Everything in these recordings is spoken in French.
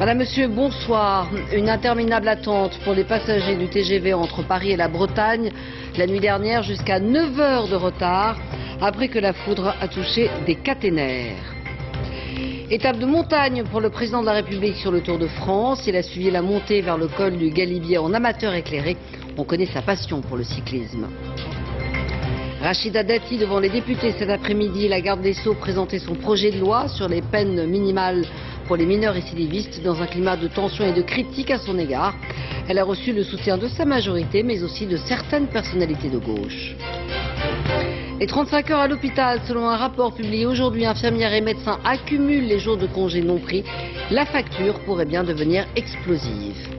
Madame, Monsieur, bonsoir. Une interminable attente pour les passagers du TGV entre Paris et la Bretagne. La nuit dernière, jusqu'à 9 heures de retard, après que la foudre a touché des caténaires. Étape de montagne pour le président de la République sur le Tour de France. Il a suivi la montée vers le col du Galibier en amateur éclairé. On connaît sa passion pour le cyclisme. Rachida Dati devant les députés cet après-midi. La garde des Sceaux présentait son projet de loi sur les peines minimales pour les mineurs récidivistes dans un climat de tension et de critique à son égard. Elle a reçu le soutien de sa majorité mais aussi de certaines personnalités de gauche. Les 35 heures à l'hôpital, selon un rapport publié aujourd'hui, infirmières et médecins accumulent les jours de congé non pris. La facture pourrait bien devenir explosive.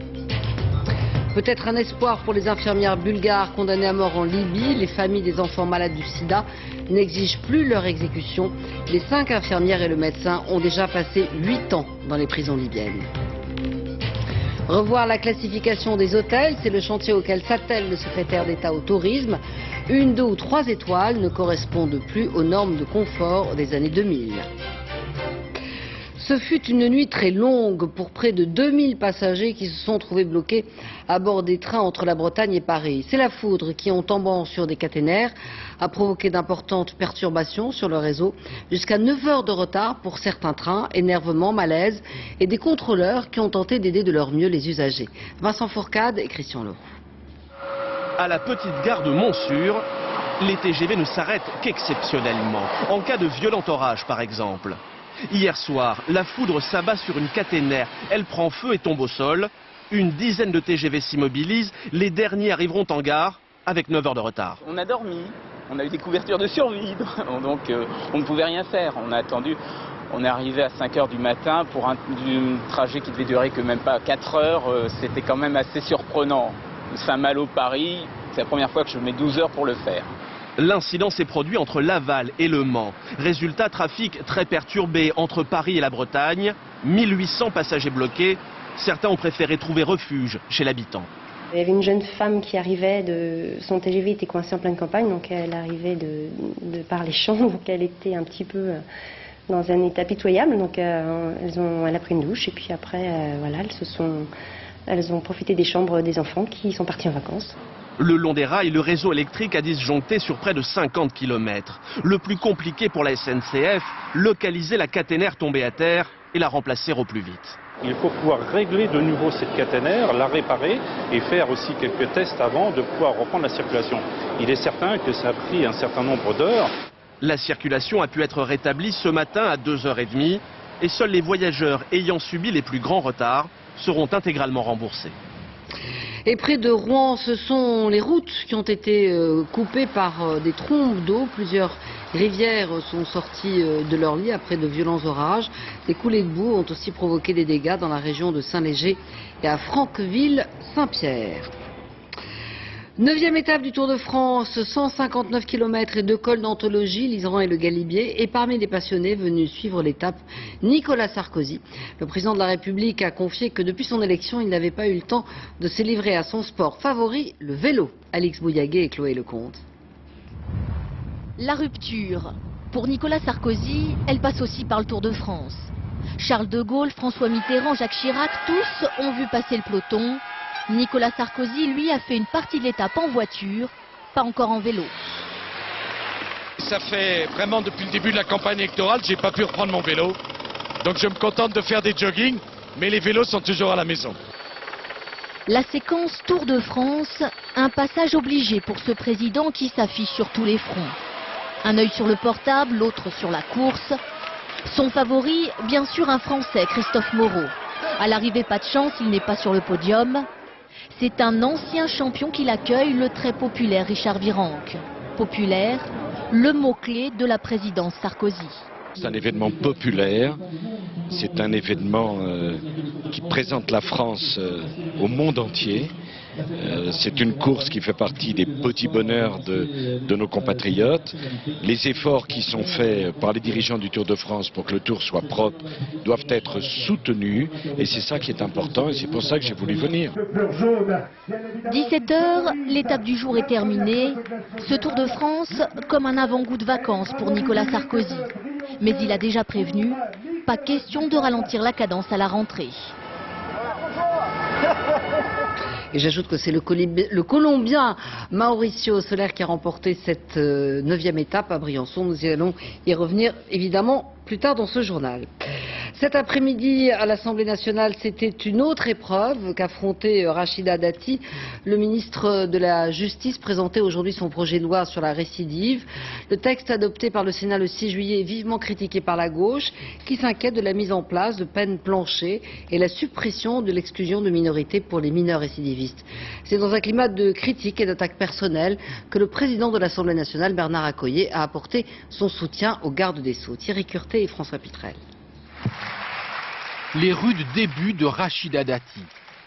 Peut-être un espoir pour les infirmières bulgares condamnées à mort en Libye. Les familles des enfants malades du sida n'exigent plus leur exécution. Les 5 infirmières et le médecin ont déjà passé 8 ans dans les prisons libyennes. Revoir la classification des hôtels, c'est le chantier auquel s'attelle le secrétaire d'État au tourisme. 1, 2 ou 3 étoiles ne correspondent plus aux normes de confort des années 2000. Ce fut une nuit très longue pour près de 2000 passagers qui se sont trouvés bloqués à bord des trains entre la Bretagne et Paris. C'est la foudre qui, en tombant sur des caténaires, a provoqué d'importantes perturbations sur le réseau. Jusqu'à 9 heures de retard pour certains trains, énervement, malaise et des contrôleurs qui ont tenté d'aider de leur mieux les usagers. Vincent Fourcade et Christian Leroux. À la petite gare de Montsûrs, les TGV ne s'arrêtent qu'exceptionnellement, en cas de violent orage par exemple. Hier soir, la foudre s'abat sur une caténaire, elle prend feu et tombe au sol. Une dizaine de TGV s'immobilisent, les derniers arriveront en gare avec 9 heures de retard. On a dormi, on a eu des couvertures de survie, donc on ne pouvait rien faire. On a attendu, on est arrivé à 5 heures du matin pour un trajet qui devait durer que même pas 4 heures. C'était quand même assez surprenant. Saint-Malo-Paris, c'est la première fois que je mets 12 heures pour le faire. L'incident s'est produit entre Laval et Le Mans. Résultat, trafic très perturbé entre Paris et la Bretagne. 1800 passagers bloqués. Certains ont préféré trouver refuge chez l'habitant. Il y avait une jeune femme qui arrivait, son TGV était coincé en pleine campagne, donc elle arrivait de par les champs, donc elle était un petit peu dans un état pitoyable. Donc elle a pris une douche et puis après, voilà, elles ont profité des chambres des enfants qui sont partis en vacances. Le long des rails, le réseau électrique a disjoncté sur près de 50 km. Le plus compliqué pour la SNCF, localiser la caténaire tombée à terre et la remplacer au plus vite. Il faut pouvoir régler de nouveau cette caténaire, la réparer et faire aussi quelques tests avant de pouvoir reprendre la circulation. Il est certain que ça a pris un certain nombre d'heures. La circulation a pu être rétablie ce matin à 2h30 et seuls les voyageurs ayant subi les plus grands retards seront intégralement remboursés. Et près de Rouen, ce sont les routes qui ont été coupées par des trombes d'eau. Plusieurs rivières sont sorties de leur lit après de violents orages. Des coulées de boue ont aussi provoqué des dégâts dans la région de Saint-Léger et à Franqueville-Saint-Pierre. 9e étape du Tour de France, 159 km et 2 cols d'anthologie, l'Iseran et le Galibier. Et parmi les passionnés venus suivre l'étape, Nicolas Sarkozy. Le président de la République a confié que depuis son élection, il n'avait pas eu le temps de se livrer à son sport favori, le vélo. Alix Bouillaguet et Chloé Lecomte. La rupture. Pour Nicolas Sarkozy, elle passe aussi par le Tour de France. Charles de Gaulle, François Mitterrand, Jacques Chirac, tous ont vu passer le peloton. Nicolas Sarkozy, lui, a fait une partie de l'étape en voiture, pas encore en vélo. Ça fait vraiment depuis le début de la campagne électorale, j'ai pas pu reprendre mon vélo. Donc je me contente de faire des jogging, mais les vélos sont toujours à la maison. La séquence Tour de France, un passage obligé pour ce président qui s'affiche sur tous les fronts. Un œil sur le portable, l'autre sur la course. Son favori, bien sûr un Français, Christophe Moreau. À l'arrivée, pas de chance, il n'est pas sur le podium. C'est un ancien champion qui l'accueille, le très populaire Richard Virenque. Populaire, le mot-clé de la présidence Sarkozy. C'est un événement populaire, c'est un événement qui présente la France au monde entier. C'est une course qui fait partie des petits bonheurs de nos compatriotes. Les efforts qui sont faits par les dirigeants du Tour de France pour que le Tour soit propre doivent être soutenus et c'est ça qui est important et c'est pour ça que j'ai voulu venir. 17 h, l'étape du jour est terminée. Ce Tour de France comme un avant-goût de vacances pour Nicolas Sarkozy. Mais il a déjà prévenu, pas question de ralentir la cadence à la rentrée. Et j'ajoute que c'est le Colombien Mauricio Soler qui a remporté cette 9e étape à Briançon. Nous allons y revenir évidemment plus tard dans ce journal. Cet après-midi, à l'Assemblée nationale, c'était une autre épreuve qu'affrontait Rachida Dati. Le ministre de la Justice présentait aujourd'hui son projet de loi sur la récidive. Le texte adopté par le Sénat le 6 juillet est vivement critiqué par la gauche, qui s'inquiète de la mise en place de peines planchers et la suppression de l'exclusion de minorités pour les mineurs récidivistes. C'est dans un climat de critique et d'attaque personnelle que le président de l'Assemblée nationale, Bernard Accoyer, a apporté son soutien au garde des Sceaux. Thierry Curtet et François Pitrel. Les rudes débuts de Rachida Dati.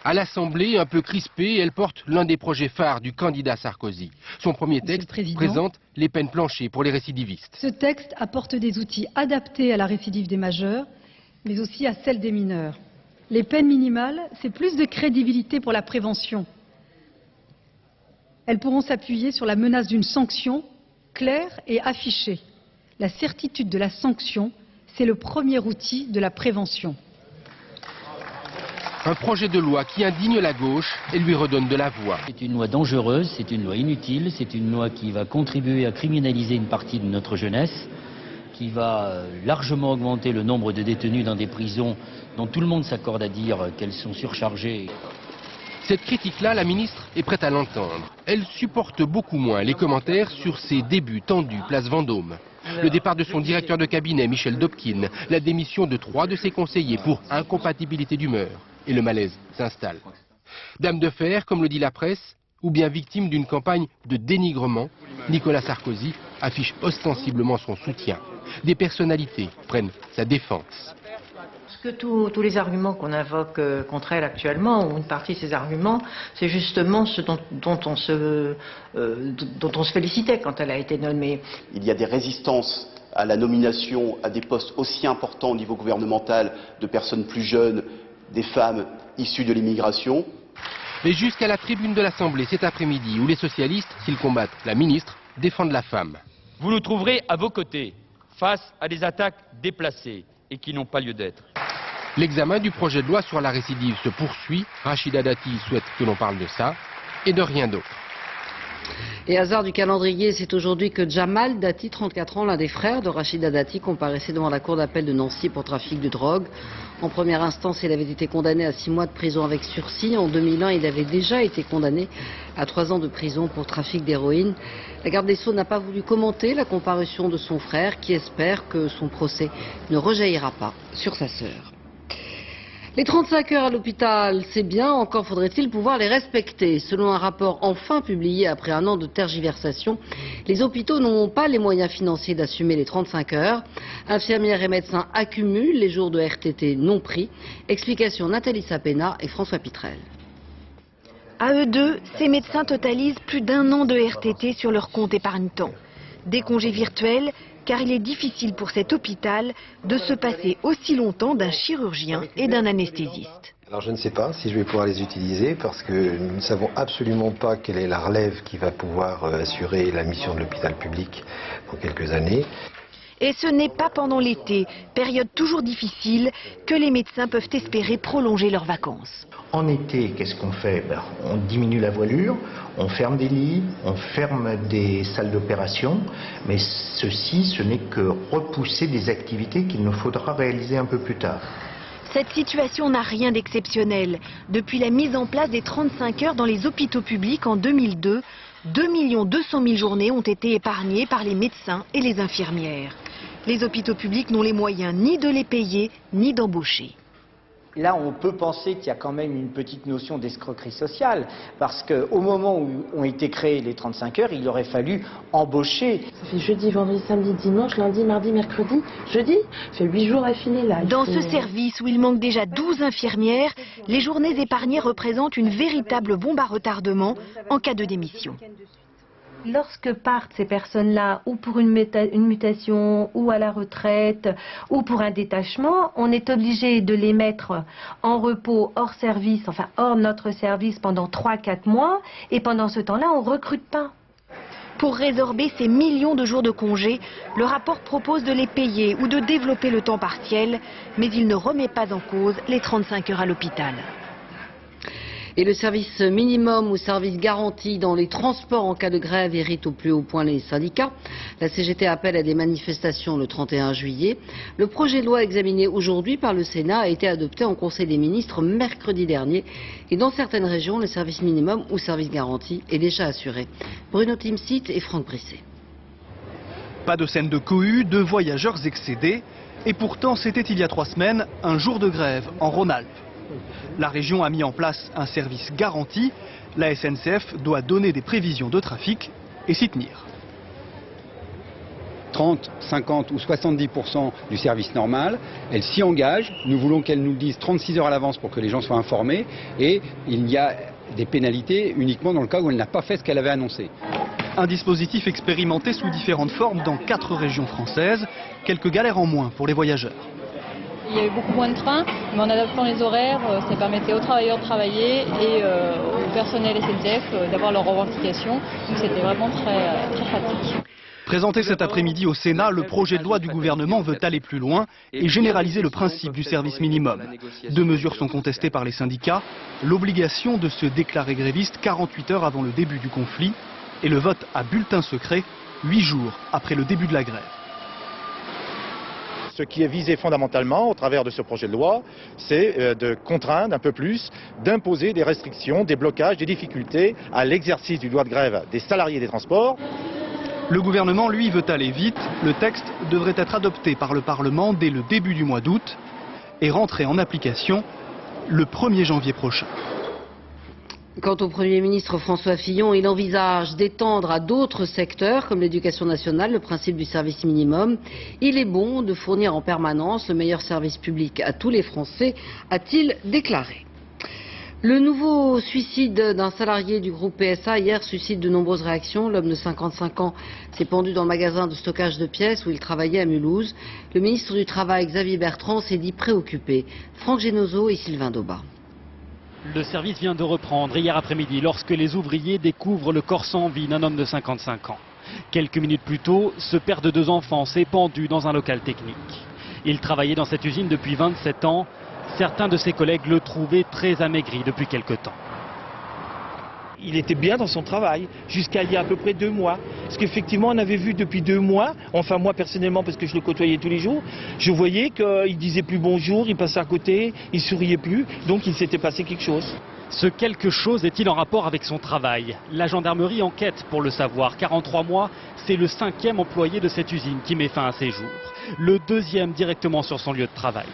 À l'Assemblée, un peu crispée, elle porte l'un des projets phares du candidat Sarkozy. Son premier texte présente les peines planchers pour les récidivistes. Ce texte apporte des outils adaptés à la récidive des majeurs, mais aussi à celle des mineurs. Les peines minimales, c'est plus de crédibilité pour la prévention. Elles pourront s'appuyer sur la menace d'une sanction claire et affichée. La certitude de la sanction, c'est le premier outil de la prévention. Un projet de loi qui indigne la gauche et lui redonne de la voix. C'est une loi dangereuse, c'est une loi inutile, c'est une loi qui va contribuer à criminaliser une partie de notre jeunesse, qui va largement augmenter le nombre de détenus dans des prisons dont tout le monde s'accorde à dire qu'elles sont surchargées. Cette critique-là, la ministre est prête à l'entendre. Elle supporte beaucoup moins les commentaires sur ses débuts tendus place Vendôme. Le départ de son directeur de cabinet, Michel Dobkin, la démission de 3 de ses conseillers pour incompatibilité d'humeur. Et le malaise s'installe. Dame de fer, comme le dit la presse, ou bien victime d'une campagne de dénigrement, Nicolas Sarkozy affiche ostensiblement son soutien. Des personnalités prennent sa défense. Que tous les arguments qu'on invoque contre elle actuellement, ou une partie de ces arguments, c'est justement ce dont on se félicitait quand elle a été nommée. Il y a des résistances à la nomination à des postes aussi importants au niveau gouvernemental de personnes plus jeunes, des femmes issues de l'immigration. Mais jusqu'à la tribune de l'Assemblée cet après-midi, où les socialistes, s'ils combattent la ministre, défendent la femme. Vous nous trouverez à vos côtés, face à des attaques déplacées et qui n'ont pas lieu d'être. L'examen du projet de loi sur la récidive se poursuit. Rachida Dati souhaite que l'on parle de ça et de rien d'autre. Et hasard du calendrier, c'est aujourd'hui que Jamal Dati, 34 ans, l'un des frères de Rachida Dati, comparaissait devant la cour d'appel de Nancy pour trafic de drogue. En première instance, il avait été condamné à 6 mois de prison avec sursis. En 2001, il avait déjà été condamné à 3 ans de prison pour trafic d'héroïne. La garde des Sceaux n'a pas voulu commenter la comparution de son frère, qui espère que son procès ne rejaillira pas sur sa sœur. Les 35 heures à l'hôpital, c'est bien, encore faudrait-il pouvoir les respecter. Selon un rapport enfin publié après un an de tergiversation, les hôpitaux n'ont pas les moyens financiers d'assumer les 35 heures. Infirmières et médecins accumulent les jours de RTT non pris. Explication Nathalie Sapena et François Pitrel. À eux deux, ces médecins totalisent plus d'1 an de RTT sur leur compte épargne-temps. Des congés virtuels, car il est difficile pour cet hôpital de se passer aussi longtemps d'un chirurgien et d'un anesthésiste. Alors je ne sais pas si je vais pouvoir les utiliser parce que nous ne savons absolument pas quelle est la relève qui va pouvoir assurer la mission de l'hôpital public dans quelques années. Et ce n'est pas pendant l'été, période toujours difficile, que les médecins peuvent espérer prolonger leurs vacances. En été, qu'est-ce qu'on fait? On diminue la voilure, on ferme des lits, on ferme des salles d'opération, mais ceci, ce n'est que repousser des activités qu'il nous faudra réaliser un peu plus tard. Cette situation n'a rien d'exceptionnel. Depuis la mise en place des 35 heures dans les hôpitaux publics en 2002, 2 200 000 journées ont été épargnées par les médecins et les infirmières. Les hôpitaux publics n'ont les moyens ni de les payer, ni d'embaucher. Là, on peut penser qu'il y a quand même une petite notion d'escroquerie sociale, parce qu'au moment où ont été créées les 35 heures, il aurait fallu embaucher. Ça fait jeudi, vendredi, samedi, dimanche, lundi, mardi, mercredi, jeudi. Ça fait 8 jours affilés là. Dans ce service où il manque déjà 12 infirmières, les journées épargnées représentent une véritable bombe à retardement en cas de démission. Lorsque partent ces personnes-là, ou pour une mutation, ou à la retraite, ou pour un détachement, on est obligé de les mettre en repos hors service, enfin hors notre service pendant 3-4 mois, et pendant ce temps-là, on ne recrute pas. Pour résorber ces millions de jours de congé, le rapport propose de les payer ou de développer le temps partiel, mais il ne remet pas en cause les 35 heures à l'hôpital. Et le service minimum ou service garanti dans les transports en cas de grève irrite au plus haut point les syndicats. La CGT appelle à des manifestations le 31 juillet. Le projet de loi examiné aujourd'hui par le Sénat a été adopté en Conseil des ministres mercredi dernier. Et dans certaines régions, le service minimum ou service garanti est déjà assuré. Bruno Timsit et Franck Brisset. Pas de scène de cohue, de voyageurs excédés. Et pourtant, c'était il y a 3 semaines, un jour de grève en Rhône-Alpes. La région a mis en place un service garanti. La SNCF doit donner des prévisions de trafic et s'y tenir. 30, 50 ou 70% du service normal, elle s'y engage. Nous voulons qu'elle nous le dise 36 heures à l'avance pour que les gens soient informés. Et il y a des pénalités uniquement dans le cas où elle n'a pas fait ce qu'elle avait annoncé. Un dispositif expérimenté sous différentes formes dans 4 régions françaises. Quelques galères en moins pour les voyageurs. Il y avait beaucoup moins de trains, mais en adaptant les horaires, ça permettait aux travailleurs de travailler et au personnel SNCF d'avoir leurs revendications. Donc c'était vraiment très pratique. Présenté cet après-midi au Sénat, le projet de loi du gouvernement veut aller plus loin et généraliser le principe du service minimum. 2 mesures sont contestées par les syndicats. L'obligation de se déclarer gréviste 48 heures avant le début du conflit et le vote à bulletin secret 8 jours après le début de la grève. Ce qui est visé fondamentalement au travers de ce projet de loi, c'est de contraindre un peu plus, d'imposer des restrictions, des blocages, des difficultés à l'exercice du droit de grève des salariés des transports. Le gouvernement, lui, veut aller vite. Le texte devrait être adopté par le Parlement dès le début du mois d'août et rentrer en application le 1er janvier prochain. Quant au Premier ministre François Fillon, il envisage d'étendre à d'autres secteurs comme l'éducation nationale le principe du service minimum. Il est bon de fournir en permanence le meilleur service public à tous les Français, a-t-il déclaré. Le nouveau suicide d'un salarié du groupe PSA hier suscite de nombreuses réactions. L'homme de 55 ans s'est pendu dans le magasin de stockage de pièces où il travaillait à Mulhouse. Le ministre du Travail, Xavier Bertrand, s'est dit préoccupé. Franck Genozo et Sylvain Daubat. Le service vient de reprendre hier après-midi lorsque les ouvriers découvrent le corps sans vie d'un homme de 55 ans. Quelques minutes plus tôt, ce père de 2 enfants s'est pendu dans un local technique. Il travaillait dans cette usine depuis 27 ans. Certains de ses collègues le trouvaient très amaigri depuis quelque temps. Il était bien dans son travail, jusqu'à il y a à peu près 2 mois. Parce qu'effectivement, on avait vu depuis 2 mois, enfin moi personnellement, parce que je le côtoyais tous les jours, je voyais qu'il disait plus bonjour, il passait à côté, il souriait plus, donc il s'était passé quelque chose. Ce quelque chose est-il en rapport avec son travail? La gendarmerie enquête pour le savoir, car en 3 mois, c'est le 5e employé de cette usine qui met fin à ses jours. Le 2e directement sur son lieu de travail.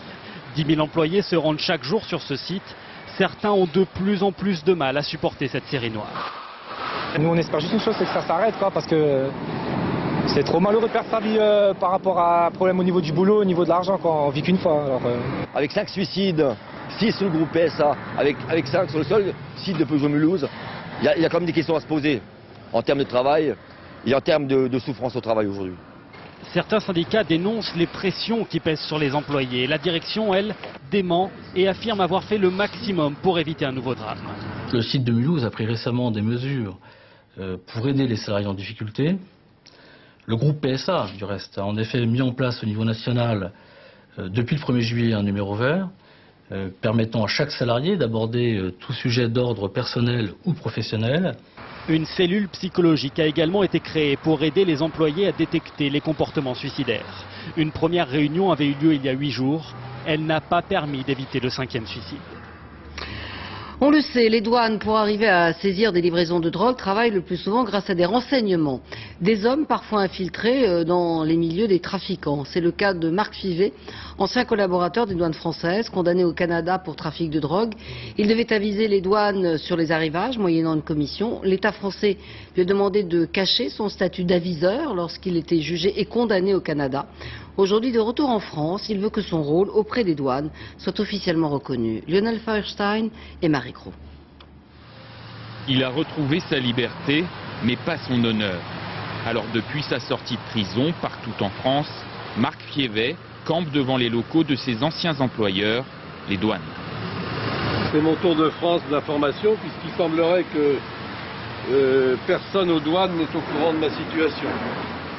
10 000 employés se rendent chaque jour sur ce site. Certains ont de plus en plus de mal à supporter cette série noire. Nous on espère juste une chose, c'est que ça s'arrête, parce que c'est trop malheureux de perdre sa vie par rapport à un problème au niveau du boulot, au niveau de l'argent, on vit qu'une fois. Alors, Avec 5 suicides, 6 sur le groupe PSA, avec 5 sur le seul site de Peugeot-Mulhouse, il y a quand même des questions à se poser en termes de travail et en termes de souffrance au travail aujourd'hui. Certains syndicats dénoncent les pressions qui pèsent sur les employés. La direction, elle, dément et affirme avoir fait le maximum pour éviter un nouveau drame. Le site de Mulhouse a pris récemment des mesures pour aider les salariés en difficulté. Le groupe PSA, du reste, a en effet mis en place au niveau national, depuis le 1er juillet, un numéro vert permettant à chaque salarié d'aborder tout sujet d'ordre personnel ou professionnel. Une cellule psychologique a également été créée pour aider les employés à détecter les comportements suicidaires. Une première réunion avait eu lieu il y a 8 jours. Elle n'a pas permis d'éviter le 5e suicide. On le sait, les douanes, pour arriver à saisir des livraisons de drogue, travaillent le plus souvent grâce à des renseignements. Des hommes parfois infiltrés dans les milieux des trafiquants. C'est le cas de Marc Fivet, ancien collaborateur des douanes françaises, condamné au Canada pour trafic de drogue. Il devait aviser les douanes sur les arrivages, moyennant une commission. L'État français lui a demandé de cacher son statut d'aviseur lorsqu'il était jugé et condamné au Canada. Aujourd'hui, de retour en France, il veut que son rôle auprès des douanes soit officiellement reconnu. Lionel Feuerstein et Marie Cros. Il a retrouvé sa liberté, mais pas son honneur. Alors depuis sa sortie de prison, partout en France, Marc Fivet campe devant les locaux de ses anciens employeurs, les douanes. C'est mon tour de France d'information, puisqu'il semblerait que personne aux douanes n'est au courant de ma situation.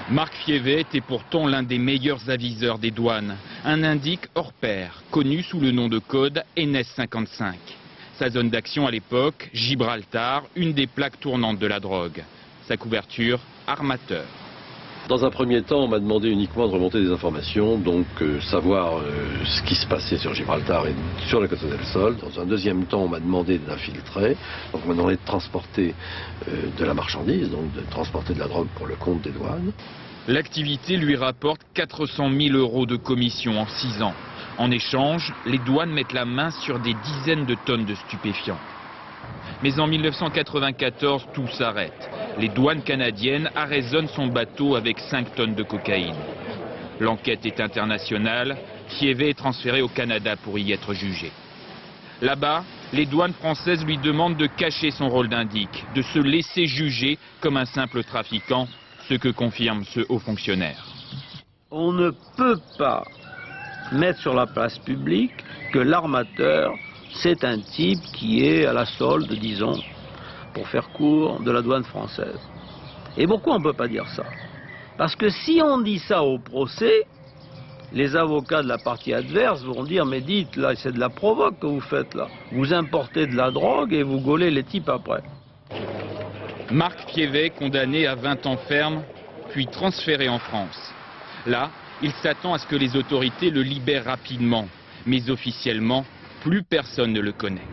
Marc Fivet était pourtant l'un des meilleurs aviseurs des douanes, un indique hors pair, connu sous le nom de code NS55. Sa zone d'action à l'époque, Gibraltar, une des plaques tournantes de la drogue. Sa couverture, armateur. Dans un premier temps, on m'a demandé uniquement de remonter des informations, donc savoir ce qui se passait sur Gibraltar et sur la Costa del Sol. Dans un deuxième temps, on m'a demandé d'infiltrer, donc on m'a demandé de transporter de la marchandise, donc de transporter de la drogue pour le compte des douanes. L'activité lui rapporte 400 000 € de commission en 6 ans. En échange, les douanes mettent la main sur des dizaines de tonnes de stupéfiants. Mais en 1994, tout s'arrête. Les douanes canadiennes arraisonnent son bateau avec 5 tonnes de cocaïne. L'enquête est internationale. Fievé est transféré au Canada pour y être jugé. Là-bas, les douanes françaises lui demandent de cacher son rôle d'indique, de se laisser juger comme un simple trafiquant, ce que confirme ce haut fonctionnaire. On ne peut pas mettre sur la place publique que l'armateur, c'est un type qui est à la solde, disons, pour faire court, de la douane française. Et pourquoi on ne peut pas dire ça? Parce que si on dit ça au procès, les avocats de la partie adverse vont dire, mais dites, là, c'est de la provoque que vous faites là. Vous importez de la drogue et vous gaulez les types après. Marc Fievé, condamné à 20 ans ferme, puis transféré en France. Là, il s'attend à ce que les autorités le libèrent rapidement, mais officiellement, plus personne ne le connaît.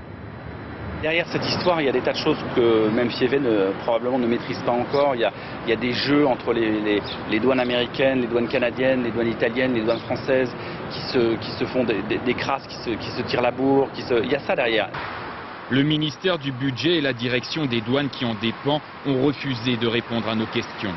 Derrière cette histoire, il y a des tas de choses que même Fievé probablement ne maîtrise pas encore. Il y a des jeux entre les douanes américaines, les douanes canadiennes, les douanes italiennes, les douanes françaises qui se font des crasses, qui se tirent la bourre. Il y a ça derrière. Le ministère du Budget et la direction des douanes qui en dépend ont refusé de répondre à nos questions.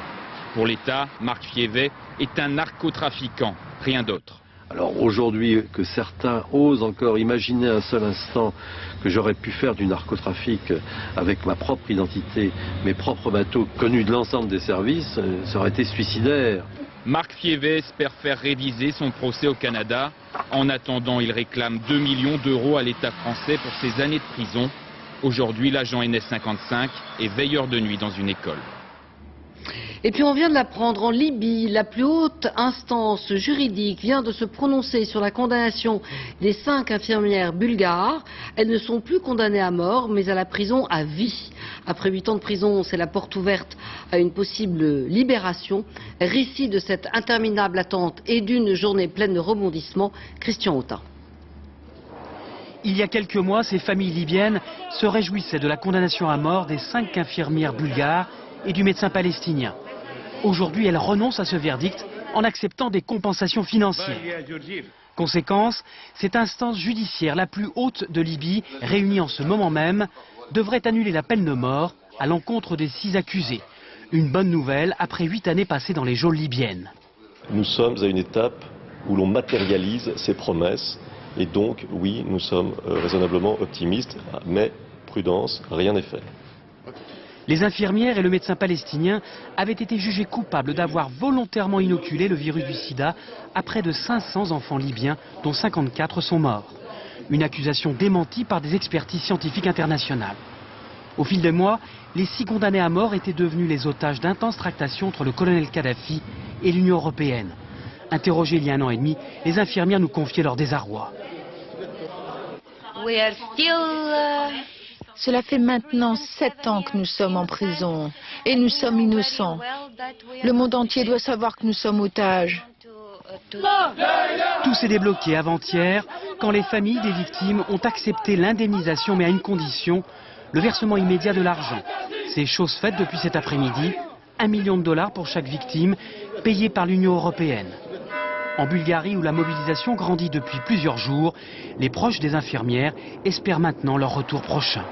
Pour l'État, Marc Fievé est un narcotrafiquant, rien d'autre. Alors aujourd'hui, que certains osent encore imaginer un seul instant que j'aurais pu faire du narcotrafic avec ma propre identité, mes propres bateaux connus de l'ensemble des services, ça aurait été suicidaire. Marc Fievé espère faire réviser son procès au Canada. En attendant, il réclame 2 millions d'euros à l'État français pour ses années de prison. Aujourd'hui, l'agent NS55 est veilleur de nuit dans une école. Et puis on vient de l'apprendre, en Libye, la plus haute instance juridique vient de se prononcer sur la condamnation des 5 infirmières bulgares. Elles ne sont plus condamnées à mort, mais à la prison à vie. Après 8 ans de prison, c'est la porte ouverte à une possible libération. Récit de cette interminable attente et d'une journée pleine de rebondissements. Christian Autain. Il y a quelques mois, ces familles libyennes se réjouissaient de la condamnation à mort des 5 infirmières bulgares et du médecin palestinien. Aujourd'hui, elles renoncent à ce verdict en acceptant des compensations financières. Conséquence, cette instance judiciaire la plus haute de Libye, réunie en ce moment même, devrait annuler la peine de mort à l'encontre des 6 accusés. Une bonne nouvelle après 8 années passées dans les geôles libyennes. Nous sommes à une étape où l'on matérialise ces promesses et donc, oui, nous sommes raisonnablement optimistes, mais prudence, rien n'est fait. Les infirmières et le médecin palestinien avaient été jugés coupables d'avoir volontairement inoculé le virus du sida à près de 500 enfants libyens, dont 54 sont morts. Une accusation démentie par des expertises scientifiques internationales. Au fil des mois, les 6 condamnés à mort étaient devenus les otages d'intenses tractations entre le colonel Kadhafi et l'Union européenne. Interrogées il y a 1 an et demi, les infirmières nous confiaient leur désarroi. Cela fait maintenant 7 ans que nous sommes en prison et nous sommes innocents. Le monde entier doit savoir que nous sommes otages. Tout s'est débloqué avant-hier quand les familles des victimes ont accepté l'indemnisation, mais à une condition, le versement immédiat de l'argent. C'est chose faite depuis cet après-midi, 1 million de dollars pour chaque victime, payé par l'Union européenne. En Bulgarie, où la mobilisation grandit depuis plusieurs jours, les proches des infirmières espèrent maintenant leur retour prochain.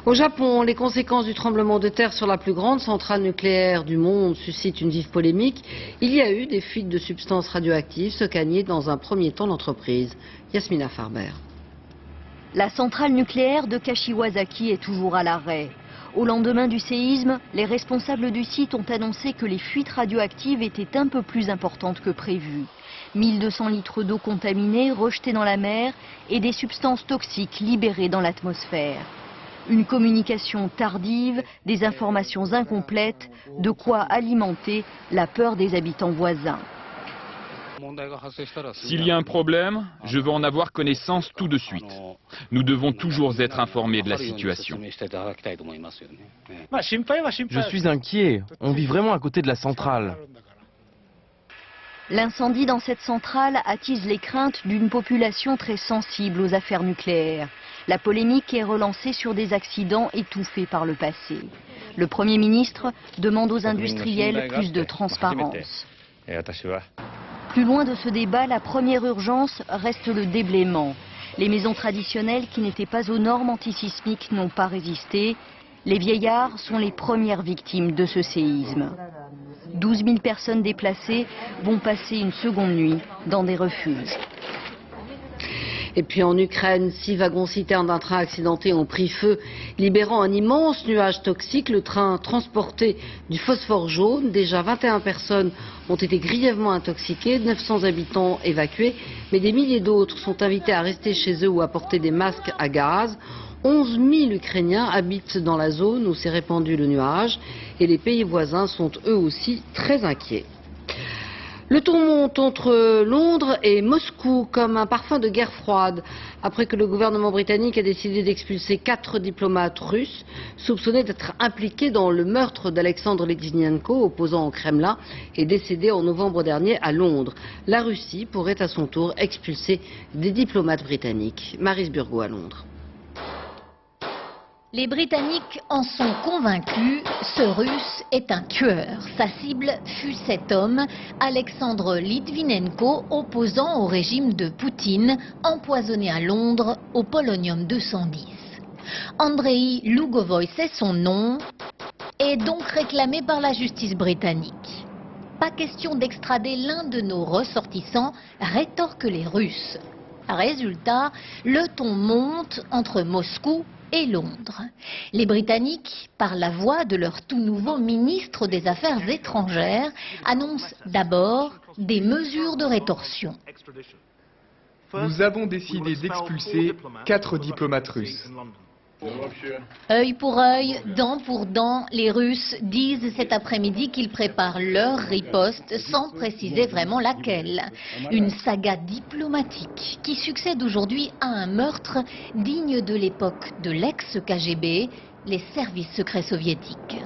Au Japon, les conséquences du tremblement de terre sur la plus grande centrale nucléaire du monde suscitent une vive polémique. Il y a eu des fuites de substances radioactives, ce qu'a nié dans un premier temps l'entreprise. Yasmina Farber. La centrale nucléaire de Kashiwazaki est toujours à l'arrêt. Au lendemain du séisme, les responsables du site ont annoncé que les fuites radioactives étaient un peu plus importantes que prévu. 1200 litres d'eau contaminée rejetée dans la mer et des substances toxiques libérées dans l'atmosphère. Une communication tardive, des informations incomplètes, de quoi alimenter la peur des habitants voisins. S'il y a un problème, je veux en avoir connaissance tout de suite. Nous devons toujours être informés de la situation. Je suis inquiet. On vit vraiment à côté de la centrale. L'incendie dans cette centrale attise les craintes d'une population très sensible aux affaires nucléaires. La polémique est relancée sur des accidents étouffés par le passé. Le Premier ministre demande aux industriels plus de transparence. Plus loin de ce débat, la première urgence reste le déblaiement. Les maisons traditionnelles qui n'étaient pas aux normes antisismiques n'ont pas résisté. Les vieillards sont les premières victimes de ce séisme. 12 000 personnes déplacées vont passer une seconde nuit dans des refuges. Et puis en Ukraine, 6 wagons-citernes d'un train accidenté ont pris feu, libérant un immense nuage toxique. Le train transportait du phosphore jaune. Déjà 21 personnes ont été grièvement intoxiquées, 900 habitants évacués, mais des milliers d'autres sont invités à rester chez eux ou à porter des masques à gaz. 11 000 Ukrainiens habitent dans la zone où s'est répandu le nuage et les pays voisins sont eux aussi très inquiets. Le ton monte entre Londres et Moscou comme un parfum de guerre froide après que le gouvernement britannique a décidé d'expulser 4 diplomates russes soupçonnés d'être impliqués dans le meurtre d'Alexandre Litvinenko, opposant au Kremlin, et décédé en novembre dernier à Londres. La Russie pourrait à son tour expulser des diplomates britanniques. Maryse Burgot à Londres. Les Britanniques en sont convaincus, ce Russe est un tueur. Sa cible fut cet homme, Alexandre Litvinenko, opposant au régime de Poutine, empoisonné à Londres au polonium 210. Andrei Lugovoy, c'est son nom, est donc réclamé par la justice britannique. Pas question d'extrader l'un de nos ressortissants, rétorquent les Russes. Résultat, le ton monte entre Moscou et Londres. Les Britanniques, par la voix de leur tout nouveau ministre des Affaires étrangères, annoncent d'abord des mesures de rétorsion. Nous avons décidé d'expulser 4 diplomates russes. Œil pour œil, dent pour dent, les Russes disent cet après-midi qu'ils préparent leur riposte sans préciser vraiment laquelle. Une saga diplomatique qui succède aujourd'hui à un meurtre digne de l'époque de l'ex-KGB, les services secrets soviétiques.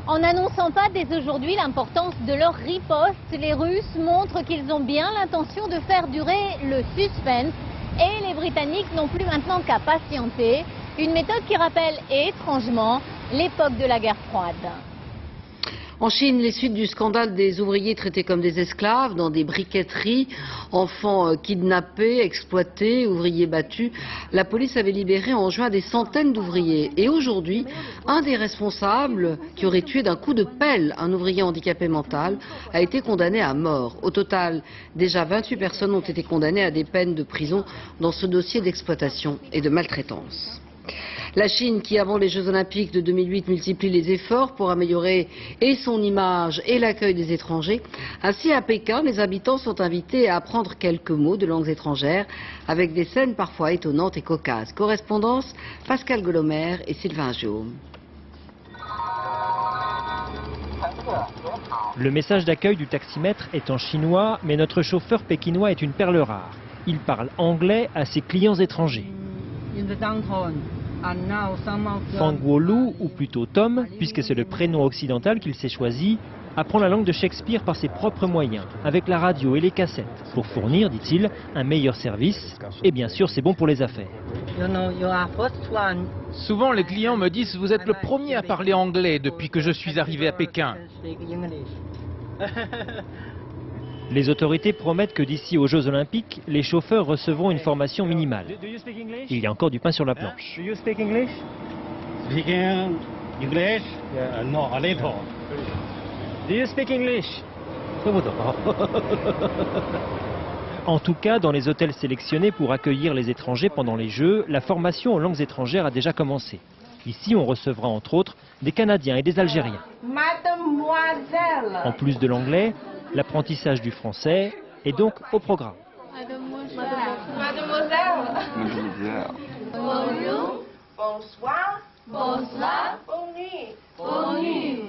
En n'annonçant pas dès aujourd'hui l'importance de leur riposte, les Russes montrent qu'ils ont bien l'intention de faire durer le suspense et les Britanniques n'ont plus maintenant qu'à patienter. Une méthode qui rappelle étrangement l'époque de la guerre froide. En Chine, les suites du scandale des ouvriers traités comme des esclaves dans des briqueteries, enfants kidnappés, exploités, ouvriers battus. La police avait libéré en juin des centaines d'ouvriers. Et aujourd'hui, un des responsables, qui aurait tué d'un coup de pelle un ouvrier handicapé mental, a été condamné à mort. Au total, déjà 28 personnes ont été condamnées à des peines de prison dans ce dossier d'exploitation et de maltraitance. La Chine, qui avant les Jeux Olympiques de 2008 multiplie les efforts pour améliorer et son image et l'accueil des étrangers. Ainsi, à Pékin, les habitants sont invités à apprendre quelques mots de langues étrangères avec des scènes parfois étonnantes et cocasses. Correspondance, Pascal Golomer et Sylvain Jaume. Le message d'accueil du taximètre est en chinois, mais notre chauffeur pékinois est une perle rare. Il parle anglais à ses clients étrangers. Fang Guolu, ou plutôt Tom, puisque c'est le prénom occidental qu'il s'est choisi, apprend la langue de Shakespeare par ses propres moyens, avec la radio et les cassettes, pour fournir, dit-il, un meilleur service. Et bien sûr, c'est bon pour les affaires. Souvent, les clients me disent « Vous êtes le premier à parler anglais depuis que je suis arrivé à Pékin ». Les autorités promettent que d'ici aux Jeux Olympiques, les chauffeurs recevront une formation minimale. Il y a encore du pain sur la planche. En tout cas, dans les hôtels sélectionnés pour accueillir les étrangers pendant les Jeux, la formation aux langues étrangères a déjà commencé. Ici, on recevra entre autres des Canadiens et des Algériens. Mademoiselle. En plus de l'anglais, l'apprentissage du français est donc au programme. Mademoiselle. Bonjour. Bonsoir. Bonsoir. Bonne nuit. Bonne nuit.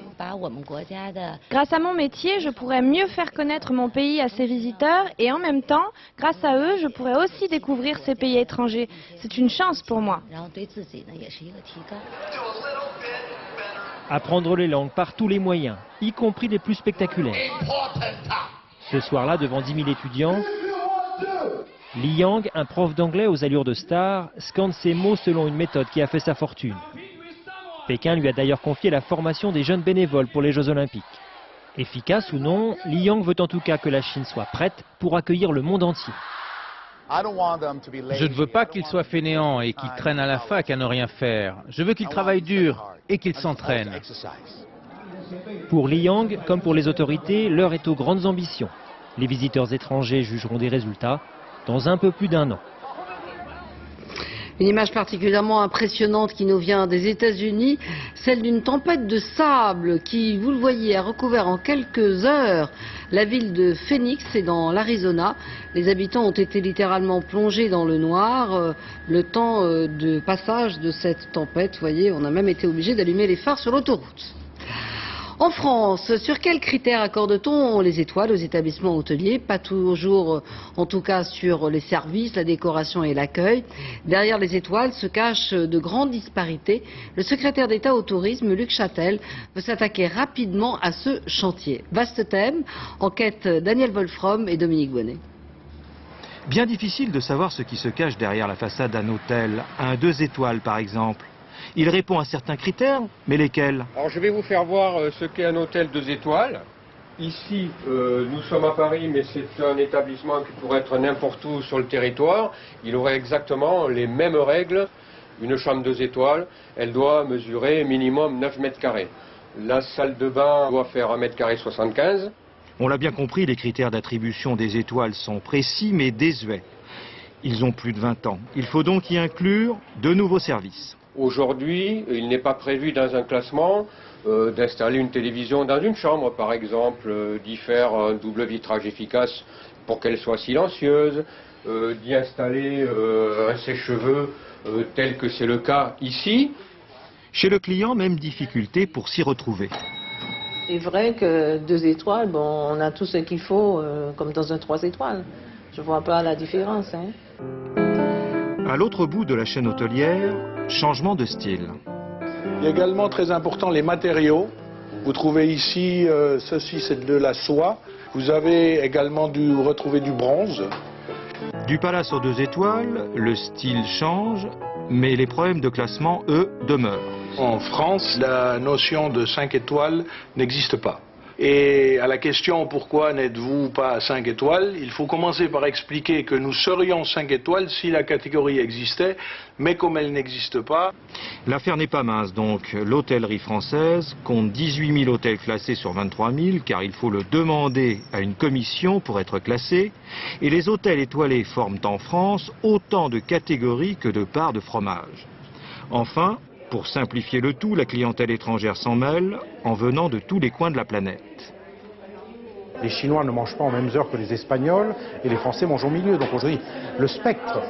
Grâce à mon métier, je pourrais mieux faire connaître mon pays à ses visiteurs et en même temps, grâce à eux, je pourrais aussi découvrir ces pays étrangers. C'est une chance pour moi. Apprendre les langues par tous les moyens, y compris les plus spectaculaires. Ce soir-là, devant 10 000 étudiants, Li Yang, un prof d'anglais aux allures de star, scande ces mots selon une méthode qui a fait sa fortune. Pékin lui a d'ailleurs confié la formation des jeunes bénévoles pour les Jeux Olympiques. Efficace ou non, Li Yang veut en tout cas que la Chine soit prête pour accueillir le monde entier. Je ne veux pas qu'ils soient fainéants et qu'ils traînent à la fac à ne rien faire. Je veux qu'ils travaillent dur et qu'ils s'entraînent. Pour Li Yang, comme pour les autorités, l'heure est aux grandes ambitions. Les visiteurs étrangers jugeront des résultats dans un peu plus d'1 an. Une image particulièrement impressionnante qui nous vient des États-Unis, celle d'une tempête de sable qui, vous le voyez, a recouvert en quelques heures la ville de Phoenix et dans l'Arizona. Les habitants ont été littéralement plongés dans le noir le temps de passage de cette tempête. Vous voyez, on a même été obligé d'allumer les phares sur l'autoroute. En France, sur quels critères accorde-t-on les étoiles aux établissements hôteliers? Pas toujours, en tout cas, sur les services, la décoration et l'accueil. Derrière les étoiles se cachent de grandes disparités. Le secrétaire d'État au tourisme, Luc Châtel, veut s'attaquer rapidement à ce chantier. Vaste thème, enquête Daniel Wolfrom et Dominique Bonnet. Bien difficile de savoir ce qui se cache derrière la façade d'un hôtel, un 2 étoiles par exemple. Il répond à certains critères, mais lesquels? Alors je vais vous faire voir ce qu'est un hôtel 2 étoiles. Ici, nous sommes à Paris, mais c'est un établissement qui pourrait être n'importe où sur le territoire. Il aurait exactement les mêmes règles. Une chambre 2 étoiles, elle doit mesurer minimum 9 mètres carrés. La salle de bain doit faire 1 mètre carré 75. On l'a bien compris, les critères d'attribution des étoiles sont précis mais désuets. Ils ont plus de 20 ans. Il faut donc y inclure de nouveaux services. Aujourd'hui, il n'est pas prévu dans un classement d'installer une télévision dans une chambre, par exemple, d'y faire un double vitrage efficace pour qu'elle soit silencieuse, d'y installer un sèche-cheveux tel que c'est le cas ici. Chez le client, même difficulté pour s'y retrouver. C'est vrai que 2 étoiles, bon, on a tout ce qu'il faut, comme dans un 3 étoiles. Je ne vois pas la différence. Hein. À l'autre bout de la chaîne hôtelière, changement de style. Il y a également très important les matériaux. Vous trouvez ici, ceci c'est de la soie. Vous avez également dû retrouver du bronze. Du palace aux 2 étoiles, le style change, mais les problèmes de classement, eux, demeurent. En France, la notion de 5 étoiles n'existe pas. Et à la question pourquoi n'êtes-vous pas à 5 étoiles, il faut commencer par expliquer que nous serions 5 étoiles si la catégorie existait, mais comme elle n'existe pas. L'affaire n'est pas mince donc. L'hôtellerie française compte 18 000 hôtels classés sur 23 000, car il faut le demander à une commission pour être classé. Et les hôtels étoilés forment en France autant de catégories que de parts de fromage. Enfin, pour simplifier le tout, la clientèle étrangère s'en mêle en venant de tous les coins de la planète. Les Chinois ne mangent pas en mêmes heures que les Espagnols et les Français mangent au milieu. Donc aujourd'hui, le spectre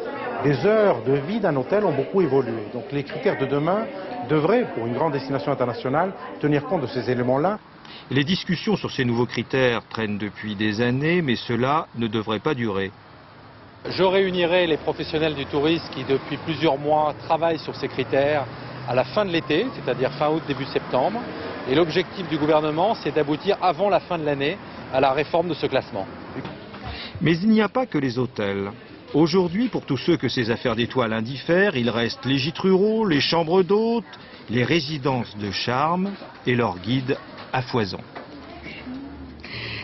des heures de vie d'un hôtel ont beaucoup évolué. Donc les critères de demain devraient, pour une grande destination internationale, tenir compte de ces éléments-là. Les discussions sur ces nouveaux critères traînent depuis des années, mais cela ne devrait pas durer. Je réunirai les professionnels du tourisme qui, depuis plusieurs mois, travaillent sur ces critères à la fin de l'été, c'est-à-dire fin août, début septembre. Et l'objectif du gouvernement, c'est d'aboutir avant la fin de l'année à la réforme de ce classement. Mais il n'y a pas que les hôtels. Aujourd'hui, pour tous ceux que ces affaires d'étoiles indiffèrent, il reste les gîtes ruraux, les chambres d'hôtes, les résidences de charme et leurs guides à foison.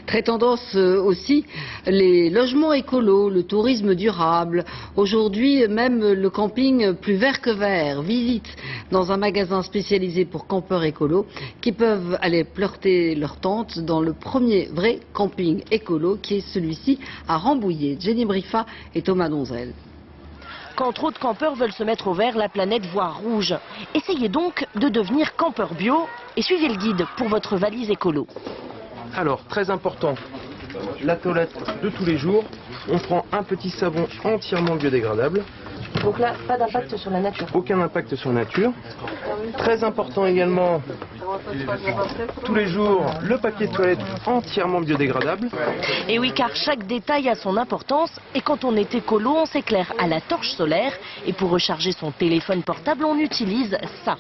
Très tendance aussi, les logements écolos, le tourisme durable. Aujourd'hui, même le camping plus vert que vert. Visite dans un magasin spécialisé pour campeurs écolos qui peuvent aller planter leur tente dans le premier vrai camping écolo qui est celui-ci à Rambouillet. Jenny Briffa et Thomas Donzel. Quand trop de campeurs veulent se mettre au vert, la planète voit rouge. Essayez donc de devenir campeur bio et suivez le guide pour votre valise écolo. Alors, très important, la toilette de tous les jours. On prend un petit savon entièrement biodégradable. Donc là, pas d'impact sur la nature. Aucun impact sur la nature. Très important également, Tous les jours, le papier de toilette entièrement biodégradable. Et oui, car chaque détail a son importance. Et quand on est écolo, on s'éclaire à la torche solaire. Et pour recharger son téléphone portable, on utilise ça.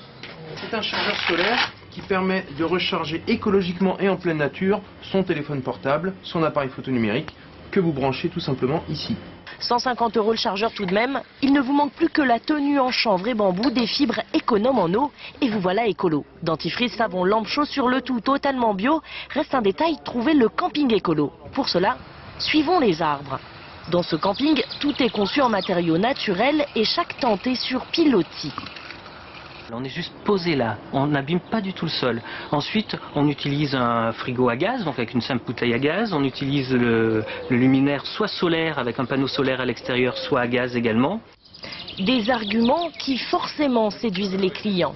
C'est un chargeur solaire qui permet de recharger écologiquement et en pleine nature son téléphone portable, son appareil photo numérique, que vous branchez tout simplement ici. 150 € le chargeur tout de même. Il ne vous manque plus que la tenue en chanvre et bambou, des fibres économes en eau. Et vous voilà écolo. Dentifrice, savon, lampe chaussure, le tout totalement bio. Reste un détail, trouver le camping écolo. Pour cela, suivons les arbres. Dans ce camping, tout est conçu en matériaux naturels et chaque tente est sur pilotis. On est juste posé là, on n'abîme pas du tout le sol. Ensuite, on utilise un frigo à gaz, donc avec une simple bouteille à gaz. On utilise le luminaire soit solaire avec un panneau solaire à l'extérieur, soit à gaz également. Des arguments qui forcément séduisent les clients.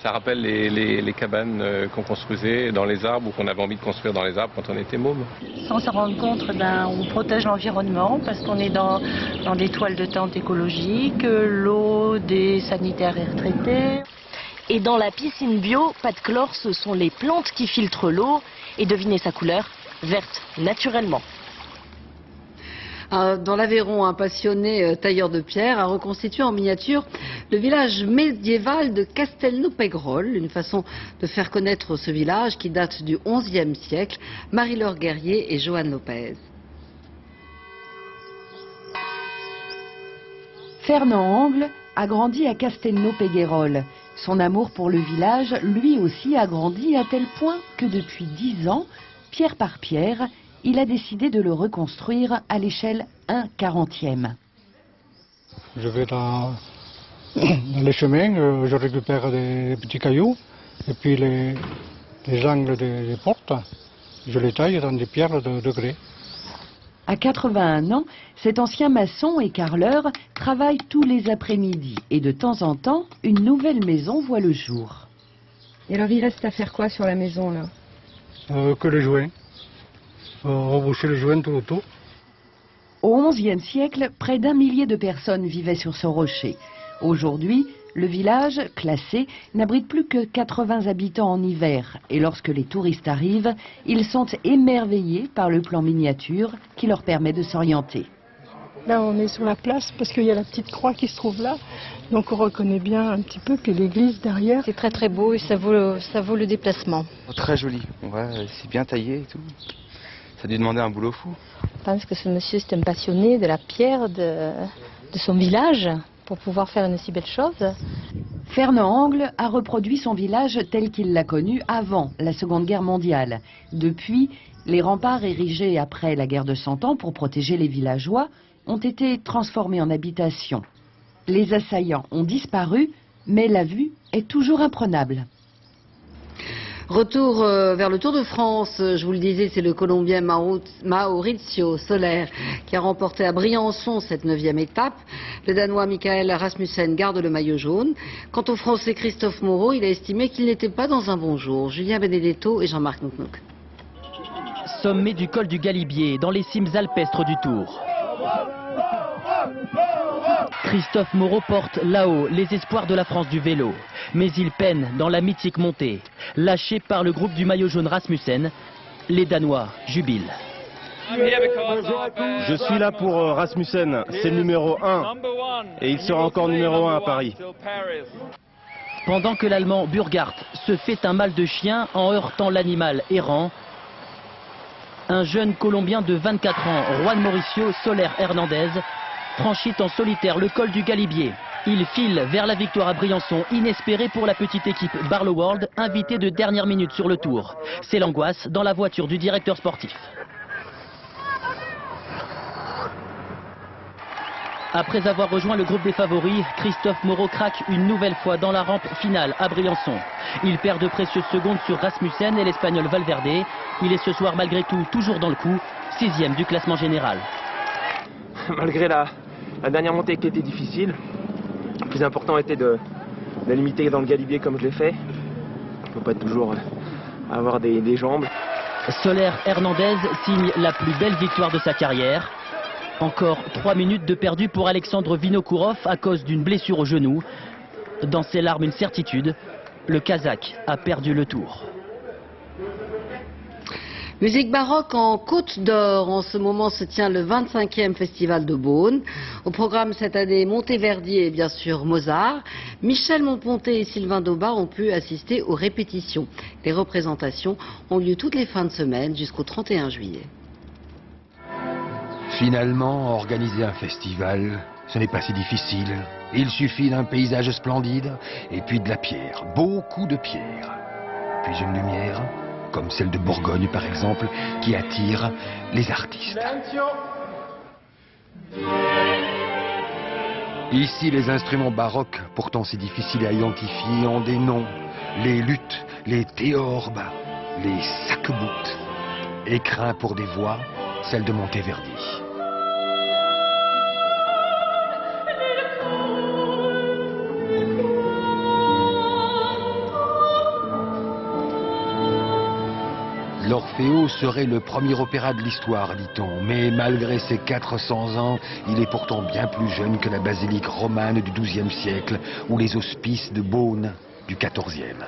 Ça rappelle les cabanes qu'on construisait dans les arbres ou qu'on avait envie de construire dans les arbres quand on était môme. Sans s'en rendre compte, on protège l'environnement parce qu'on est dans des toiles de tente écologiques, l'eau des sanitaires est retraitée. Et dans la piscine bio, pas de chlore, ce sont les plantes qui filtrent l'eau. Et devinez sa couleur, verte naturellement. Dans l'Aveyron, un passionné tailleur de pierre a reconstitué en miniature le village médiéval de Castelnau-Péguerolles, une façon de faire connaître ce village qui date du XIe siècle. Marie-Laure Guerrier et Joanne Lopez. Fernand Angle a grandi à Castelnau-Péguerolles. Son amour pour le village, lui aussi, a grandi à tel point que depuis 10 ans, pierre par pierre, il a décidé de le reconstruire à l'échelle 1/40e. Je vais dans les chemins, je récupère des petits cailloux et puis les angles des portes, je les taille dans des pierres de grès. À 81 ans, cet ancien maçon et carreleur travaille tous les après-midi et de temps en temps, une nouvelle maison voit le jour. Et alors il reste à faire quoi sur la maison là? Que les joints. Reboucher les joints tout autour. Au XIe siècle, près d'1 millier de personnes vivaient sur ce rocher. Aujourd'hui, le village, classé, n'abrite plus que 80 habitants en hiver. Et lorsque les touristes arrivent, ils sont émerveillés par le plan miniature qui leur permet de s'orienter. Là, on est sur la place parce qu'il y a la petite croix qui se trouve là. Donc on reconnaît bien un petit peu que l'église derrière. C'est très très beau et ça vaut le déplacement. Très joli, ouais, c'est bien taillé et tout. Ça a dû demander un boulot fou. Je pense que ce monsieur c'est un passionné de la pierre, de son village, pour pouvoir faire une si belle chose. Fernand Angle a reproduit son village tel qu'il l'a connu avant la Seconde Guerre mondiale. Depuis, les remparts érigés après la guerre de 100 ans pour protéger les villageois ont été transformés en habitations. Les assaillants ont disparu, mais la vue est toujours imprenable. Retour vers le Tour de France, je vous le disais, c'est le Colombien Mauricio Soler qui a remporté à Briançon cette 9e étape. Le Danois Michael Rasmussen garde le maillot jaune. Quant au Français Christophe Moreau, il a estimé qu'il n'était pas dans un bon jour. Julien Benedetto et Jean-Marc Nouknouk. Sommet du col du Galibier, dans les cimes alpestres du Tour. Christophe Moreau porte là-haut les espoirs de la France du vélo. Mais il peine dans la mythique montée. Lâché par le groupe du maillot jaune Rasmussen, les Danois jubilent. Je suis là pour Rasmussen, c'est le numéro 1 et il sera encore numéro 1 à Paris. Pendant que l'Allemand Burghardt se fait un mal de chien en heurtant l'animal errant, un jeune Colombien de 24 ans, Juan Mauricio Soler Hernandez, franchit en solitaire le col du Galibier. Il file vers la victoire à Briançon, inespérée pour la petite équipe Barlow World, invitée de dernière minute sur le Tour. C'est l'angoisse dans la voiture du directeur sportif. Après avoir rejoint le groupe des favoris, Christophe Moreau craque une nouvelle fois dans la rampe finale à Briançon. Il perd de précieuses secondes sur Rasmussen et l'Espagnol Valverde. Il est ce soir malgré tout toujours dans le coup, 6e du classement général. Malgré la dernière montée qui était difficile, le plus important était de limiter dans le Galibier comme je l'ai fait. Il ne faut pas toujours avoir des jambes. Soler Hernandez signe la plus belle victoire de sa carrière. Encore 3 minutes de perdu pour Alexandre Vinokourov à cause d'une blessure au genou. Dans ses larmes, une certitude, le Kazakh a perdu le tour. Musique baroque en Côte d'Or. En ce moment se tient le 25e Festival de Beaune. Au programme cette année, Monteverdi et bien sûr Mozart. Michel Monponté et Sylvain Daubat ont pu assister aux répétitions. Les représentations ont lieu toutes les fins de semaine jusqu'au 31 juillet. Finalement, organiser un festival, ce n'est pas si difficile. Il suffit d'un paysage splendide et puis de la pierre, beaucoup de pierre. Puis une lumière, comme celle de Bourgogne par exemple, qui attire les artistes. Ici, les instruments baroques, pourtant si difficiles à identifier, ont des noms. Les luths, les théorbes, les sac-boutes. Écrins pour des voix, celle de Monteverdi. L'Orfeo serait le premier opéra de l'histoire, dit-on, mais malgré ses 400 ans, il est pourtant bien plus jeune que la basilique romane du XIIe siècle ou les hospices de Beaune du XIVe.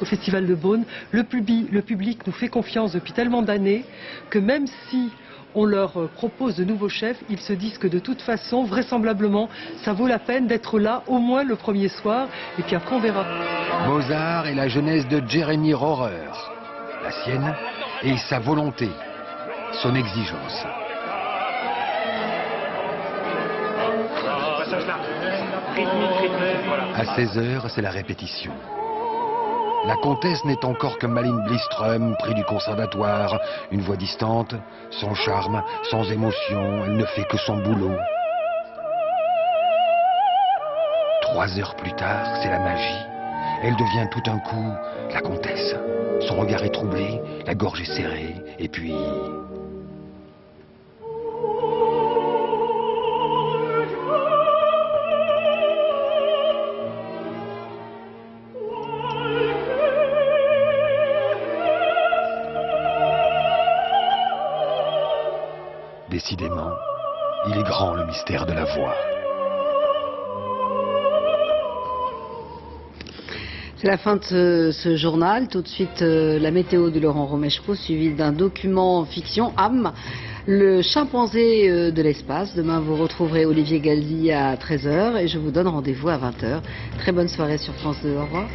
Au Festival de Beaune, le public nous fait confiance depuis tellement d'années que même si on leur propose de nouveaux chefs, ils se disent que de toute façon, vraisemblablement, ça vaut la peine d'être là au moins le premier soir, et puis après on verra. Mozart est la jeunesse de Jeremy Rohrer. La sienne et sa volonté, son exigence. À 16h, c'est la répétition. La comtesse n'est encore que Malin Bliström, prix du conservatoire, une voix distante, sans charme, sans émotion, elle ne fait que son boulot. 3 heures plus tard, c'est la magie. Elle devient tout un coup la comtesse. Son regard est troublé, la gorge est serrée, et puis... Décidément, il est grand le mystère de la voix. C'est la fin de ce journal. Tout de suite, la météo de Laurent Romeshko, suivi d'un document fiction, âme, le chimpanzé de l'espace. Demain, vous retrouverez Olivier Galdi à 13h et je vous donne rendez-vous à 20h. Très bonne soirée sur France 2. Au revoir.